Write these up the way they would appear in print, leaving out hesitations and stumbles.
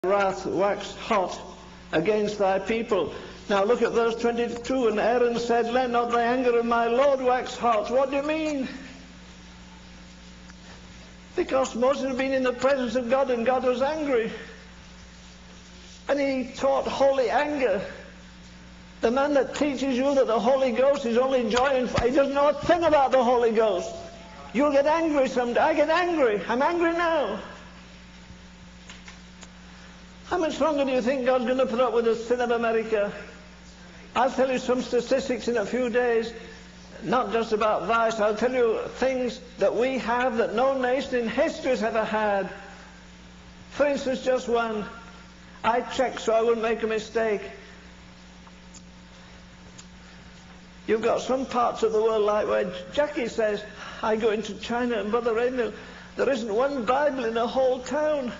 wrath waxed hot against thy people. Now look at verse 22. And Aaron said, let not the anger of my Lord wax hot. What do you mean? Because Moses had been in the presence of God and God was angry. And he taught holy anger. The man that teaches you that the Holy Ghost is only joy and he doesn't know a thing about the Holy Ghost. You'll get angry someday. I get angry. I'm angry now. How much longer do you think God's going to put up with the sin of America? I'll tell you some statistics in a few days, not just about vice. I'll tell you things that we have that no nation in history has ever had. For instance, just one. I checked so I wouldn't make a mistake. You've got some parts of the world like where Jackie says, I go into China and Brother Ravenhill, there isn't one Bible in the whole town.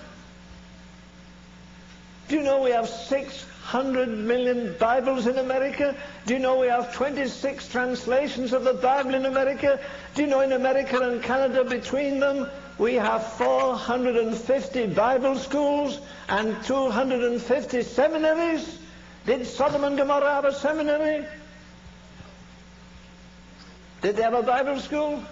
Do you know we have 600 million Bibles in America? Do you know we have 26 translations of the Bible in America? Do you know in America and Canada between them we have 450 Bible schools and 250 seminaries? Did Sodom and Gomorrah have a seminary? Did they have a Bible school?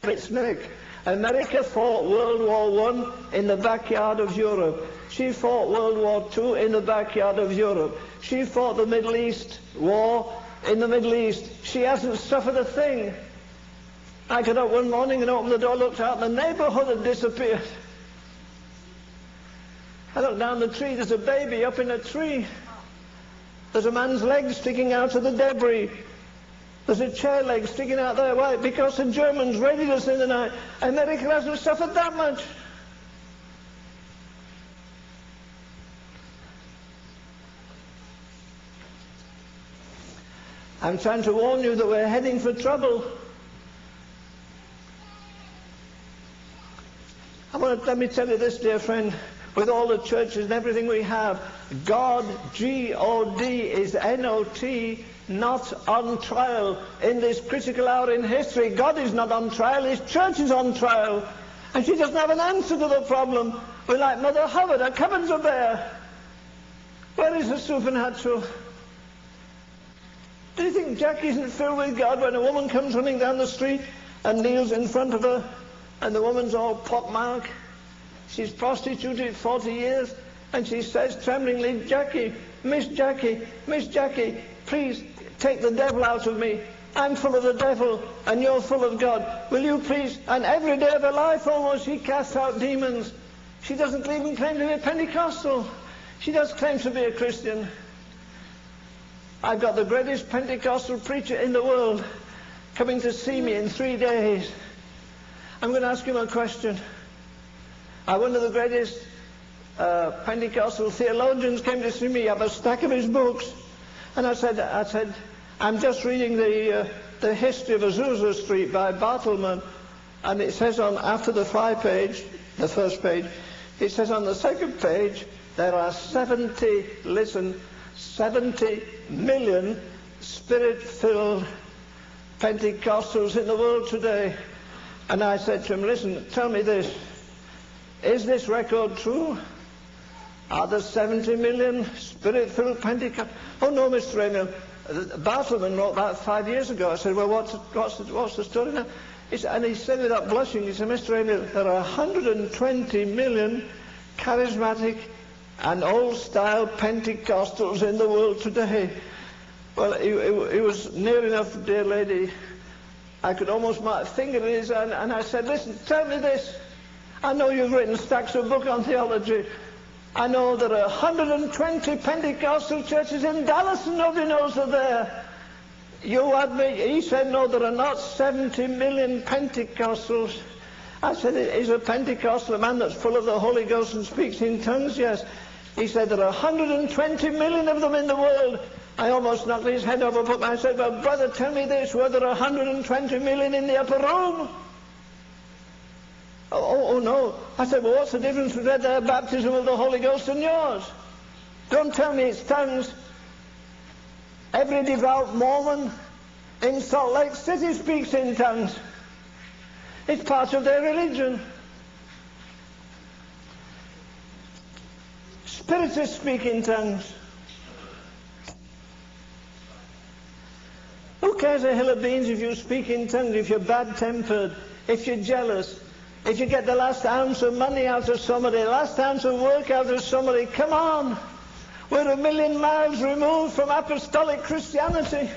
It's Nick. America fought World War I in the backyard of Europe. She fought World War II in the backyard of Europe. She fought the Middle East war in the Middle East. She hasn't suffered a thing. I got up one morning and opened the door, looked out, and the neighborhood had disappeared. I looked down the tree, there's a baby up in a tree. There's a man's leg sticking out of the debris. There's a chair leg sticking out there. Why? Because the Germans raided us in the night. America hasn't suffered that much. I'm trying to warn you that we're heading for trouble. Let me tell you this, dear friend. With all the churches and everything we have, God, G-O-D, is N-O-T, not on trial in this critical hour in history. God is not on trial, His church is on trial. And she doesn't have an answer to the problem. We're like Mother Hubbard, her cupboards are bare. Where is the supernatural? Do you think Jack isn't filled with God when a woman comes running down the street and kneels in front of her and the woman's all pockmarked? She's prostituted 40 years, and she says tremblingly, Jackie, Miss Jackie, please take the devil out of me. I'm full of the devil, and you're full of God. Will you please? And every day of her life almost, she casts out demons. She doesn't even claim to be a Pentecostal. She does claim to be a Christian. I've got the greatest Pentecostal preacher in the world coming to see me in 3 days. I'm going to ask him a question. One of the greatest Pentecostal theologians came to see me. I have a stack of his books. And I said, I'm just reading the history of Azusa Street by Bartleman. And it says after the page, the first page, it says on the second page, there are 70 million Spirit-filled Pentecostals in the world today. And I said to him, listen, tell me this. Is this record true? Are there 70 million Spirit-filled Pentecostals? Oh no, Mr. Ravenhill. Bartleman wrote that 5 years ago. I said, well, what's the story now? And he said without blushing, he said, Mr. Ravenhill, there are 120 million charismatic and old-style Pentecostals in the world today. Well, he was near enough, dear lady. I could almost my finger in his hand, and I said, listen, tell me this. I know you've written stacks of books on theology. I know there are 120 Pentecostal churches in Dallas and nobody knows they're there. You admit, he said, no, there are not 70 million Pentecostals. I said, is a Pentecostal a man that's full of the Holy Ghost and speaks in tongues? Yes. He said, there are 120 million of them in the world. I almost knocked his head over, but I said, well, brother, tell me this, were there 120 million in the upper room? Oh, no. I said, well, what's the difference between their baptism of the Holy Ghost and yours? Don't tell me it's tongues. Every devout Mormon in Salt Lake City speaks in tongues. It's part of their religion. Spiritists speak in tongues. Who cares a hill of beans if you speak in tongues, if you're bad-tempered, if you're jealous, if you get the last ounce of money out of somebody, the last ounce of work out of somebody? Come on! We're 1,000,000 miles removed from apostolic Christianity.